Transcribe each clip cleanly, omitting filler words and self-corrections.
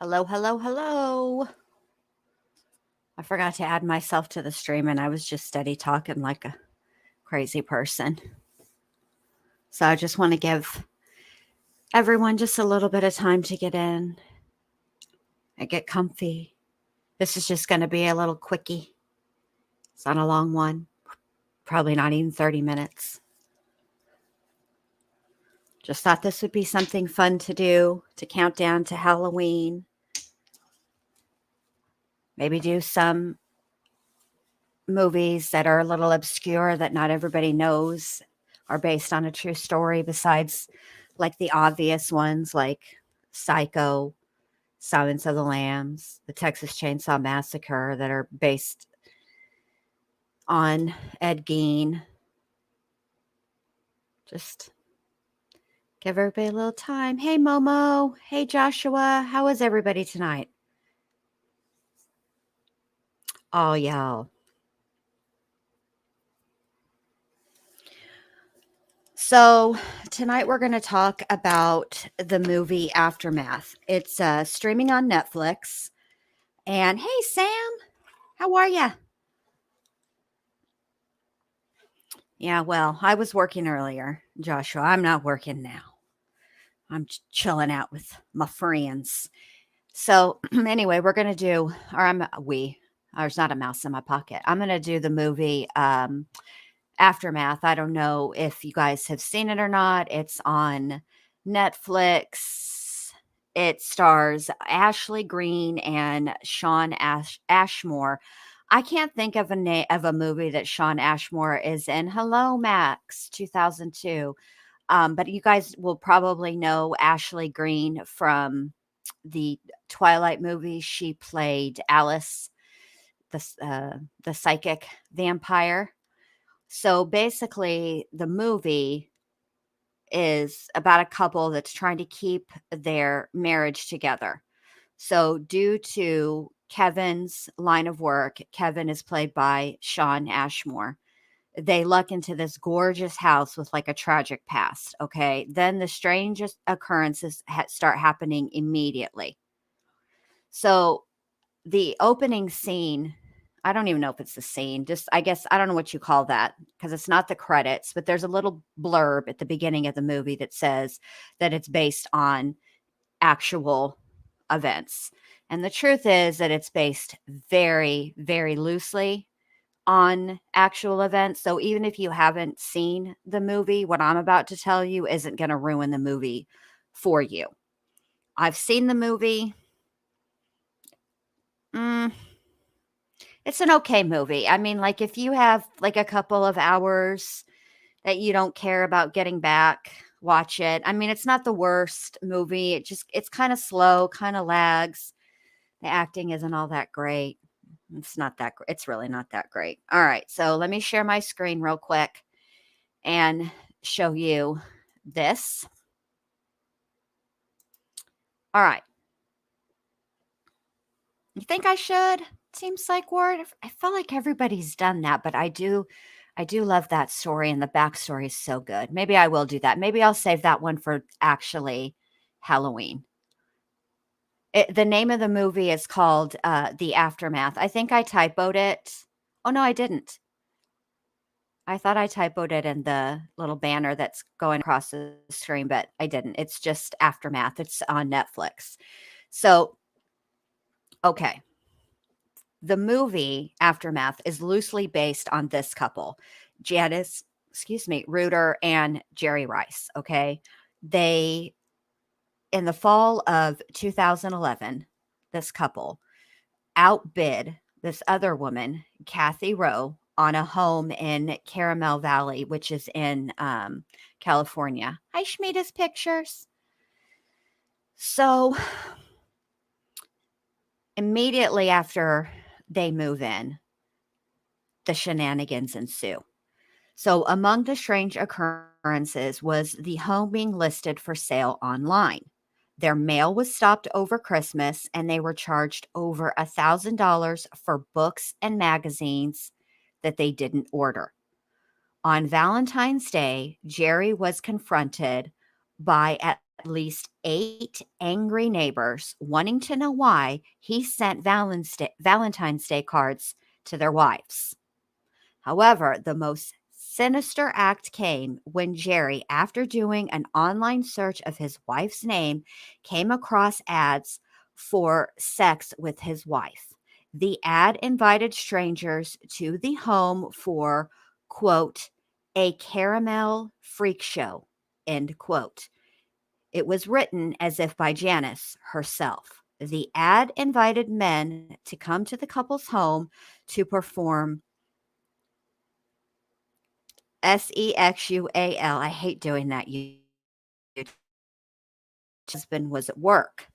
Hello, hello, hello. I forgot to add myself to the stream and I was just steady talking like a crazy person. So I just want to give everyone just a little bit of time to get in and get comfy. This is just going to be a little quickie. It's not a long one, probably not even 30 minutes. Just thought this would be something fun to do to count down to Halloween. Maybe do some movies that are a little obscure that not everybody knows are based on a true story, besides like the obvious ones like Psycho, Silence of the Lambs, the Texas Chainsaw Massacre, that are based on Ed Gein. Just give everybody a little time. Hey, Momo. Hey, Joshua. How is everybody tonight? Oh, y'all. So, tonight we're going to talk about the movie Aftermath. It's streaming on Netflix. And hey, Sam, how are you? Yeah, well, I was working earlier, Joshua. I'm not working now. I'm chilling out with my friends. So, anyway, we're going to do, there's not a mouse in my pocket. I'm going to do the movie Aftermath. I don't know if you guys have seen it or not. It's on Netflix. It stars Ashley Greene and Sean Ashmore. I can't think of a movie that Sean Ashmore is in. Hello, Max, 2002. But you guys will probably know Ashley Greene from the Twilight movie. She played Alice, the psychic vampire. So basically, the movie is about a couple that's trying to keep their marriage together. So, due to Kevin's line of work, Kevin is played by Sean Ashmore. They luck into this gorgeous house with like a tragic past. Okay. Then the strangest occurrences start happening immediately. So, the opening scene, I don't even know if it's the scene, just I guess I don't know what you call that because it's not the credits, but there's a little blurb at the beginning of the movie that says that it's based on actual events. And the truth is that it's based very, very loosely on actual events. So even if you haven't seen the movie, what I'm about to tell you isn't going to ruin the movie for you. I've seen the movie. It's an okay movie. I mean, like, if you have, like, a couple of hours that you don't care about getting back, watch it. I mean, it's not the worst movie. It's kinda slow, kinda lags. The acting isn't all that great. It's really not that great. Alright, so let me share my screen real quick and show you this. Alright. You think I should? Team Psych Ward? I feel like everybody's done that, but I do love that story, and the backstory is so good. Maybe I will do that. Maybe I'll save that one for actually Halloween. The name of the movie is called The Aftermath. I think I typoed it. Oh, no, I didn't. I thought I typoed it in the little banner that's going across the screen, but I didn't. It's just Aftermath. It's on Netflix. So, okay. The movie Aftermath is loosely based on this couple, Janice, Reuter and Jerry Rice. Okay. They, in the fall of 2011, this couple outbid this other woman, Kathy Rowe, on a home in Caramel Valley, which is in California. Hi, Schmieda's Pictures. So immediately after they move in, the shenanigans ensue. So, among the strange occurrences was the home being listed for sale online. Their mail was stopped over Christmas, and they were charged over $1,000 for books and magazines that they didn't order. On Valentine's Day, Jerry was confronted by at at least 8 angry neighbors wanting to know why he sent Valentine's Day cards to their wives. However, the most sinister act came when Jerry, after doing an online search of his wife's name, came across ads for sex with his wife. The ad invited strangers to the home for, quote, a caramel freak show, end quote. It was written as if by Janice herself. The ad invited men to come to the couple's home to perform sexual. I hate doing that. You husband was at work.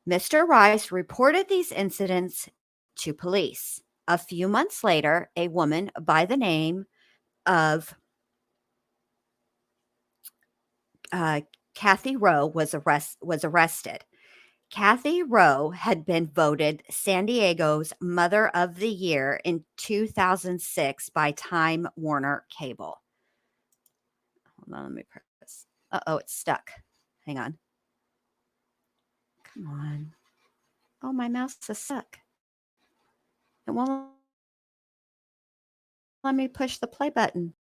Mr. Rice reported these incidents to police. A few months later, a woman by the name of uh, Kathy Rowe was arrested. Kathy Rowe had been voted San Diego's Mother of the Year in 2006 by Time Warner Cable. Hold on, let me press. Uh-oh, it's stuck. Hang on. Come on. Oh, my mouse is stuck. It won't let me push the play button.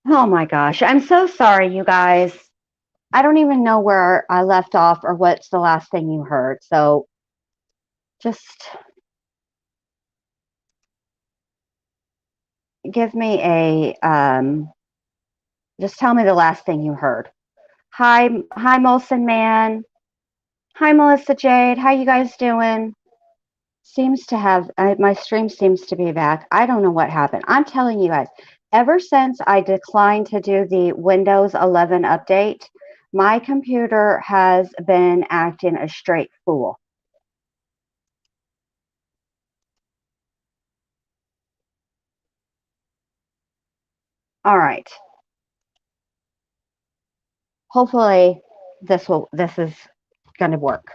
Oh my gosh. I'm so sorry, you guys. I don't even know where I left off or what's the last thing you heard. So just give me just tell me the last thing you heard. Hi, Molson Man. Hi, Melissa Jade. How you guys doing? Seems to have my stream seems to be back. I don't know what happened. I'm telling you guys, ever since I declined to do the Windows 11 update, my computer has been acting a straight fool. All right. Hopefully this is going to work.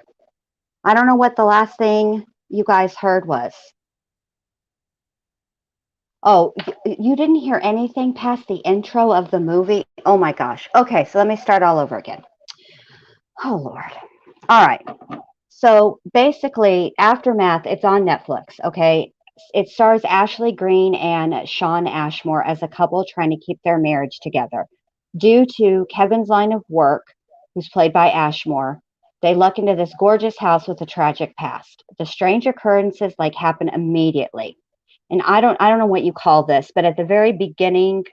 I don't know what the last thing you guys heard was. Oh, you didn't hear anything past the intro of the movie? Oh my gosh. Okay, so let me start all over again. Oh Lord. All right. So basically, Aftermath, it's on Netflix, okay? It stars Ashley Greene and Shawn Ashmore as a couple trying to keep their marriage together. Due to Kevin's line of work, who's played by Ashmore, they luck into this gorgeous house with a tragic past. The strange occurrences like happen immediately. And I don't know what you call this, but at the very beginning,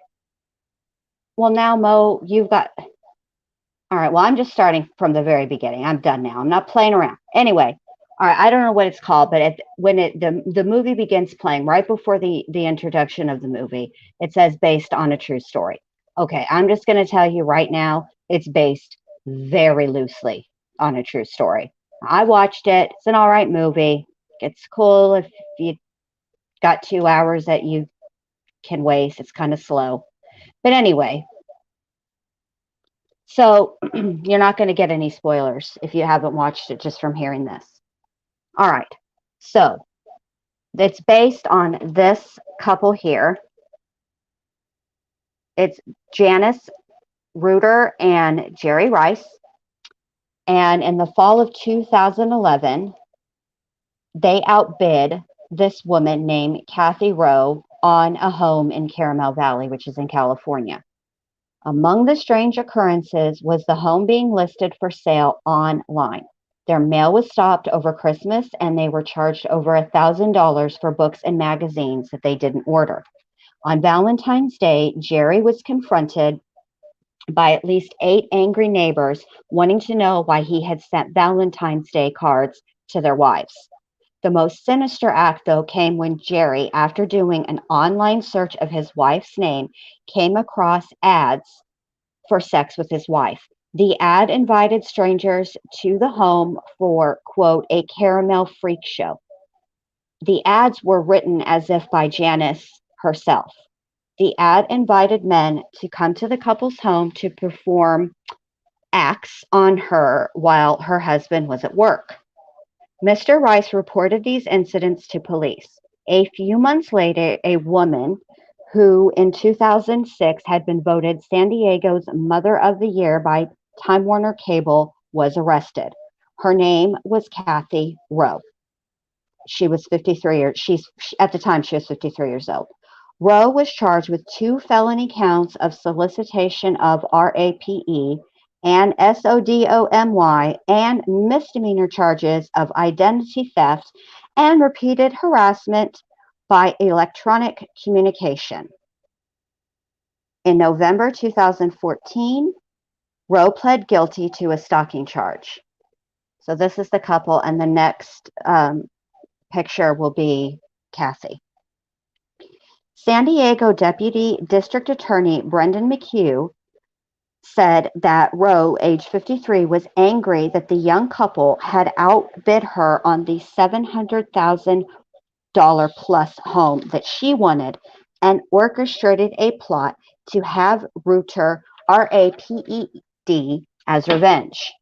well now Mo, you've got all right, well, I'm just starting from the very beginning. I'm done now. I'm not playing around. Anyway, all right, I don't know what it's called, but when the movie begins playing, right before the introduction of the movie, it says based on a true story. Okay, I'm just going to tell you right now, it's based very loosely on a true story. I watched it. It's an all right movie. It's cool if you got 2 hours that you can waste. It's kind of slow. But anyway, so you're not going to get any spoilers if you haven't watched it just from hearing this. All right. So it's based on this couple here. It's Janice Reuter and Jerry Rice. And in the fall of 2011, they outbid this woman named Kathy Rowe on a home in Caramel Valley, which is in California. Among the strange occurrences was the home being listed for sale online. Their mail was stopped over Christmas, and they were charged over $1,000 for books and magazines that they didn't order. On Valentine's Day, Jerry was confronted by at least 8 angry neighbors wanting to know why he had sent Valentine's Day cards to their wives. The most sinister act, though, came when Jerry, after doing an online search of his wife's name, came across ads for sex with his wife. The ad invited strangers to the home for, quote, a caramel freak show. The ads were written as if by Janice herself. The ad invited men to come to the couple's home to perform acts on her while her husband was at work. Mr. Rice reported these incidents to police. A few months later, a woman who in 2006 had been voted San Diego's Mother of the Year by Time Warner Cable was arrested. Her name was Kathy Rowe. She was 53 years at the time she was 53 years old. Rowe was charged with 2 felony counts of solicitation of RAPE and SODOMY and misdemeanor charges of identity theft and repeated harassment by electronic communication. In November 2014, Rowe pled guilty to a stalking charge. So this is the couple, and the next picture will be Kathy. San Diego Deputy District Attorney Brendan McHugh said that Rowe, age 53, was angry that the young couple had outbid her on the $700,000 plus home that she wanted and orchestrated a plot to have Reuter, RAPED, as revenge.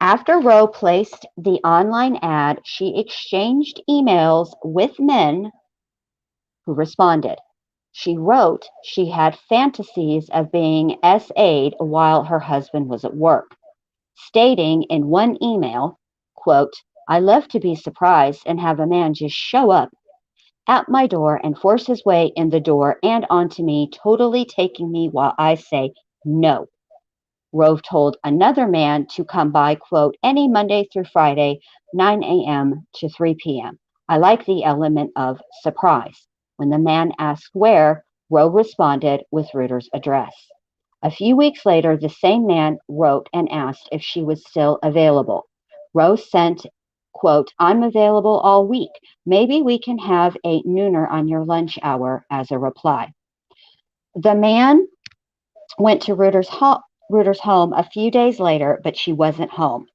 After Rowe placed the online ad, she exchanged emails with men who responded. She wrote she had fantasies of being SA'd while her husband was at work, stating in one email, quote, I love to be surprised and have a man just show up at my door and force his way in the door and onto me, totally taking me while I say no. Rove told another man to come by, quote, any Monday through Friday, 9 a.m. to 3 p.m. I like the element of surprise. When the man asked where, Rove responded with Reuter's address. A few weeks later, the same man wrote and asked if she was still available. Rose sent, quote, I'm available all week. Maybe we can have a nooner on your lunch hour as a reply. The man went to Reuter's home a few days later, but she wasn't home.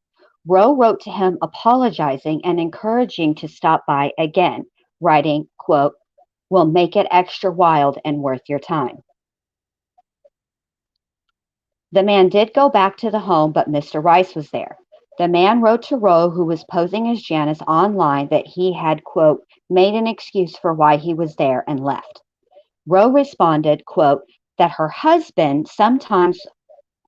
Rowe wrote to him apologizing and encouraging to stop by again, writing, quote, we'll make it extra wild and worth your time. The man did go back to the home, but Mr. Rice was there. The man wrote to Rowe, who was posing as Janice online, that he had, quote, made an excuse for why he was there and left. Rowe responded, quote, that her husband sometimes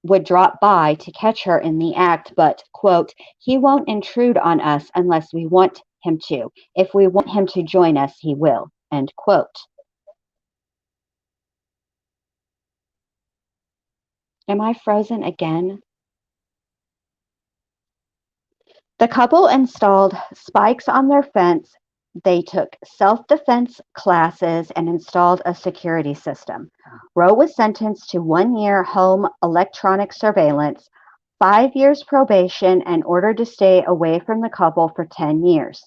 would drop by to catch her in the act, but, quote, he won't intrude on us unless we want him to. If we want him to join us, he will, end quote. Am I frozen again? The couple installed spikes on their fence. They took self-defense classes and installed a security system. Rowe was sentenced to 1 year home electronic surveillance, 5 years probation, and ordered to stay away from the couple for 10 years.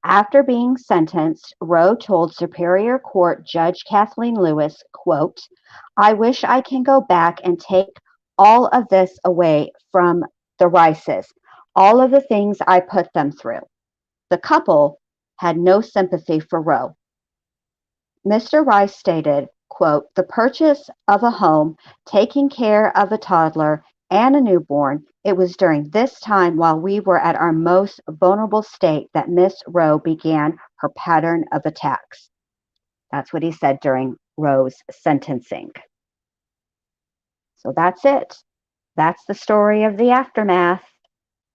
After being sentenced, Rowe told Superior Court Judge Kathleen Lewis, quote, I wish I can go back and take all of this away from the Rices, all of the things I put them through. The couple had no sympathy for Rowe. Mr. Rice stated, quote, the purchase of a home, taking care of a toddler and a newborn, it was during this time while we were at our most vulnerable state that Miss Rowe began her pattern of attacks. That's what he said during Rowe's sentencing. So that's it. That's the story of the aftermath.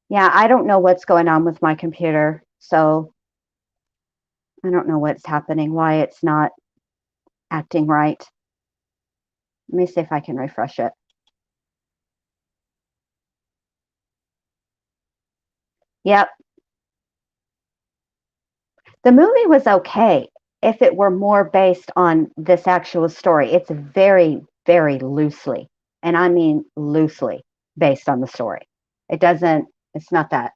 Yeah, I don't know what's going on with my computer, so I don't know what's happening, why it's not acting right. Let me see if I can refresh it. Yep. The movie was okay if it were more based on this actual story. It's very, very loosely, and I mean loosely, based on the story. It's not that.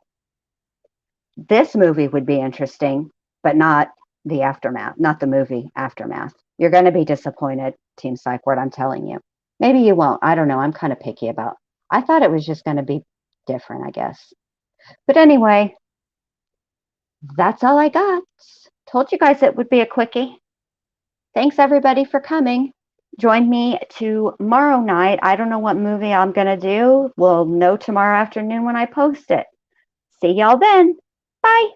This movie would be interesting, but not the aftermath, not the movie Aftermath. You're going to be disappointed, Team Psych Ward, I'm telling you. Maybe you won't. I don't know. I'm kind of picky about. I thought it was just going to be different, I guess. But anyway, that's all I got. Told you guys it would be a quickie. Thanks everybody for coming. Join me tomorrow night. I don't know what movie I'm going to do. We'll know tomorrow afternoon when I post it. See y'all then. Bye.